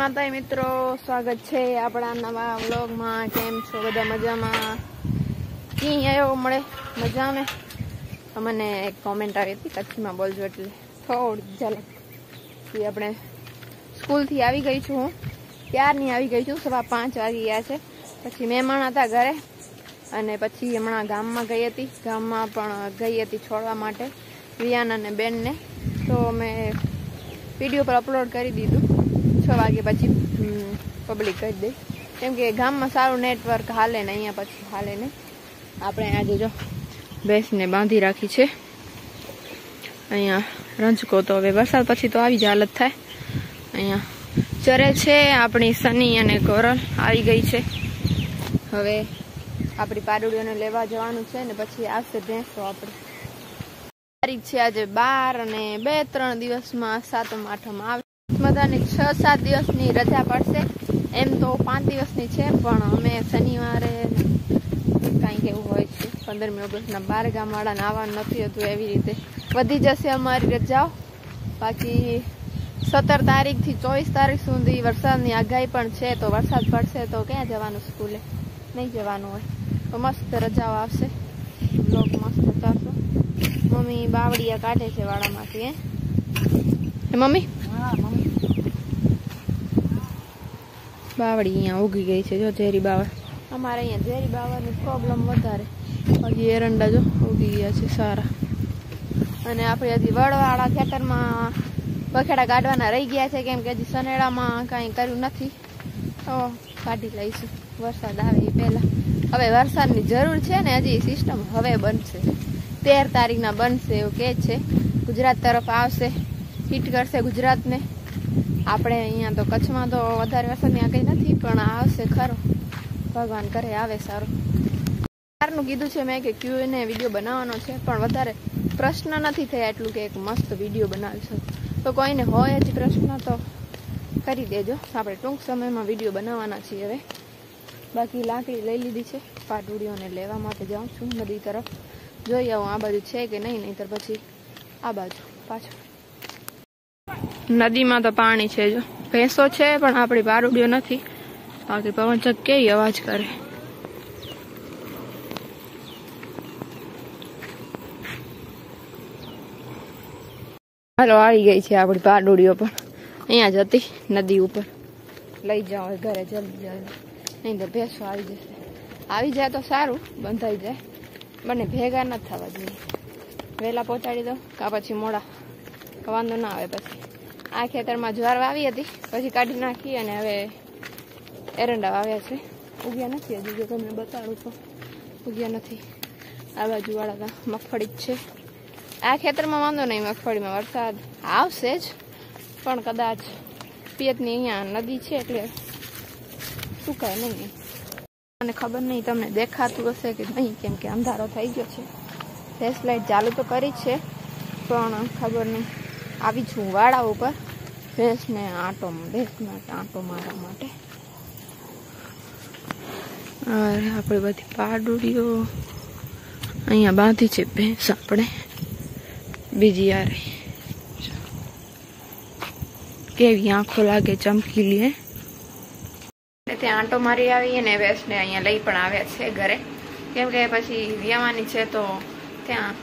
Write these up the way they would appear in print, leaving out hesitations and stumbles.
माता मित्रों, स्वागत है अपना नवा व्लॉग में। केम छो बधा मजा में? की आयो मळे मजा में? मैंने एक कॉमेंट आई थी कच्छ में बोलजो एटले थोड़ी झलक कि अपने स्कूल थी आई गई छू। हूँ क्यारनी आई गई छू, 5:15 वागी गया छे। पछी मेहमान था घरे अने पछी हमणां गाममां गई हती। गाममां पण गई हती छोड़वा माटे वियाना ने बेन ने। तो मैं विडियो पर अपलोड करी दीधुं 6 वागे पछी पब्लिक कर दे, केम के गाम में सारू नेटवर्क हाले ने, अहींया पछी हाले ने। आपणे आज जो भैंस ने बांधी राखी छे अहींया रंजको, तो हवे वरसाद पछी तो आवी ज हालत थाय। अहींया चरे छे आपणी सनी अने कोरल आई गई छे। हवे आपणी पाडुડીઓને लेवा जवानुं छे ने पछी आवशे भैंसो। आपणी तारीख छे आज 12 અને 2-3 દિવસમાં 7મ 8મ આવે। બધાને 6-7 દિવસની રજા પડશે। એમ તો 5 દિવસની છે, પણ અમે શનિવારે કંઈક એવું હોય છે 15મી ઓગસ્ટના 12 ગામવાળાને આવવાનું નથી હતું, એવી રીતે વધી જશે અમારી રજાઓ। બાકી 17 તારીખથી 24 તારીખ સુધી વરસાદની આગાહી પણ છે, તો વરસાદ પડશે તો ક્યાં જવાનું? સ્કૂલે નહીં જવાનું હોય તો મસ્ત રજાઓ આવશે। બ્લોગ મસ્ત ઉતારશો। मम्मी बावड़िया काटे छे वाड़ामांथी। हे मम्मी? हाँ मम्मी। बावड़ी अहींया उगी गई छे, जो झेरी बावड़। अमारे अहींया झेरी बावड़नी प्रॉब्लम वधारे। बाकी एरंडा जो उगी गया छे सारा। अने आपणे हजी वड़वाळा खेतरमां बखेड़ा काढवाना रही गया छे, केम के हजी सनेड़ामां कांई कर्युं नथी, तो काढी लईशुं वरसाद आवे ए पहेला। हवे वरसादनी जरूर छे ने, हजी सिस्टम हवे बनशे। 13 तारीखना बनशे एवुं कहे छे। गुजरात तरफ आवशे, हिट करशे गुजरात ने। आपणे अहींया तो कच्छमां तो वधारे वरसादनी आगाही नथी, पण आवशे खरो। भगवान करे आवे सारो। सारनुं कीधुं छे मैं के Q&A विडियो बनावવાનો छे, पण वधारे प्रश्न नथी थया एटલું કે एक मस्त विडियो बनावी શકુं। तो कोईने होय हजी प्रश्न तो करी देजो। आपणे टूंक समयमां विडियो बनाववाना छीए हवे। बाकी लाकड़ी लई लीधी छे, पाटुડીઓને लेवा माटे जाऊं छुं नदी तरफ। જોઈ આવું આ બાજુ છે કે નહીં, નહીતર પછી આ બાજુ પાછું। નદીમાં તો પાણી છે, જો ભેંસો છે પણ આપણી પારુડીઓ નથી। બાકી પવનચક્કી કેવી અવાજ કરે। હાલો આવી ગઈ છે આપણી પારુડીઓ, પણ અહીંયા જ હતી નદી ઉપર। લઈ જાઓ ઘરે જલ્દી જલ્દી, નહીં તો ભેંસો આવી જશે। આવી જાય તો સારું, બંધાઈ જાય। बने भेगा न थवा जोईए। वेला पहोंचाड़ी दो का पछी मोड़ा वांधो ना आवे। पछी आ खेतरमां ज्वार वावी हती, पछी काढी नाखी अने हवे एरंडा वाव्या छे। उग्या नथी हजी, जो तमने बताडुं तो उग्या नथी। आ बाजू वाळा मगफળી ज छे। आ खेतरमां वांधो नहीं, मगफળીमां वरसाद आवशे ज, पण कदाच पियतनी अहींया नदी छे એટલે सुकाय नहीं। મને ખબર નહીં તમને દેખાતું હશે કે નહીં, કેમ કે અંધારો થઈ ગયો છે। ફ્લેશ લાઇટ ચાલુ તો કરી છે, પણ ખબર નહીં। આવી છું વાડા ઉપર ભેંસને આંટો મારવા માટે। આપણે બધી પાડુડીઓ અહીંયા બાંધી છે ભેંસ આપણે। બીજી યારે કેવી આંખો લાગે ચમકીલી હે। ત્યાં આંટો મારી આવી અને ભેંસને અહીંયા લઈ પણ આવ્યા છે ઘરે, કેમ કે પછી વિયાવાની છે તો ત્યાં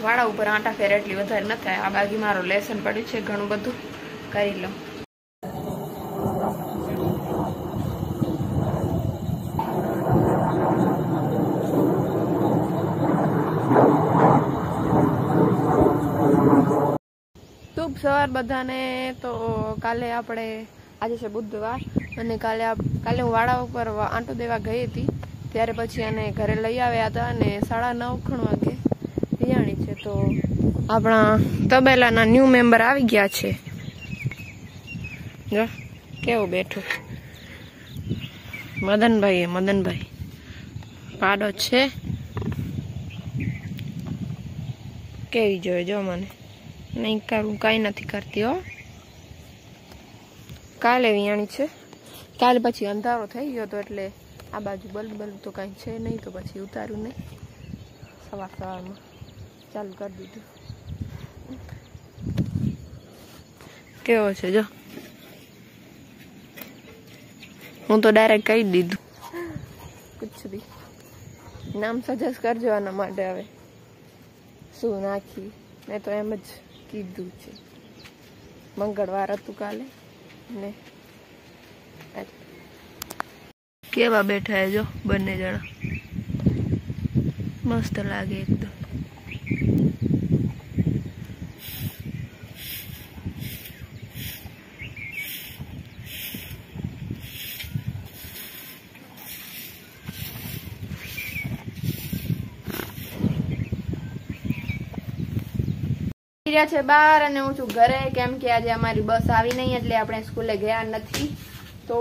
વાડા ઉપર આંટા ફેર એટલી વધારે ન થાય। આ બાકી મારું લેસન પડ્યું છે, ઘણું બધું કરી લઉં। શુભ સવાર બધાને। તો કાલે આપણે આજે છે બુધવાર, અને કાલે હું વાડા ઉપર આંટો દેવા ગઈ હતી, ત્યારે પછી એને ઘરે લઈ આવ્યા હતા અને 9:30 વાગે વિયાણી છે। તો આપણા તબેલાના ન્યૂ મેમ્બર આવી ગયા છે, જો કેવું બેઠું મદનભાઈ પાડો છે કેવી જોઈએ। જો મને નહીં કરું, કાંઈ નથી કરતી હો। કાલે વિયાણી છે, કાલે પછી અંધારો થઈ ગયો તો એટલે આ બાજુ બલ્બ તો કાંઈ છે નહીં, તો પછી ઉતાર્યું નહીં। સવારમાં ચાલુ કરી દીધું। કેવો છે જો, હું તો ડાયરેક્ટ કહી દીધું કુછ ભી નામ સજેસ્ટ કરજો આના માટે હવે શું નાખી મેં તો એમ જ કીધું છે મંગળવાર હતું કાલે ને કેવા બેઠા જો બંને જણા મસ્ત લાગે એકદમ છે બહાર અને હું છું ઘરે કેમ કે આજે અમારી બસ આવી નહીં એટલે આપણે સ્કૂલે ગયા નથી તો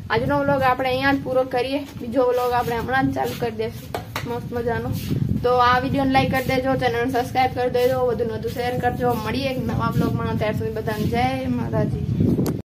આજનો વ્લોગ આપણે અહીંયા જ પૂરો કરીએ બીજો વ્લોગ આપણે હમણાં જ ચાલુ કરી દઈશું મસ્ત મજાનો તો આ વિડીયોને લાઈક કરી દેજો ચેનલને સબસ્ક્રાઇબ કરી દેજો વધુ ને વધુ શેર કરજો મળીએ એક નવા વ્લોગમાં ત્યાર સુધી બધાને જય માતાજી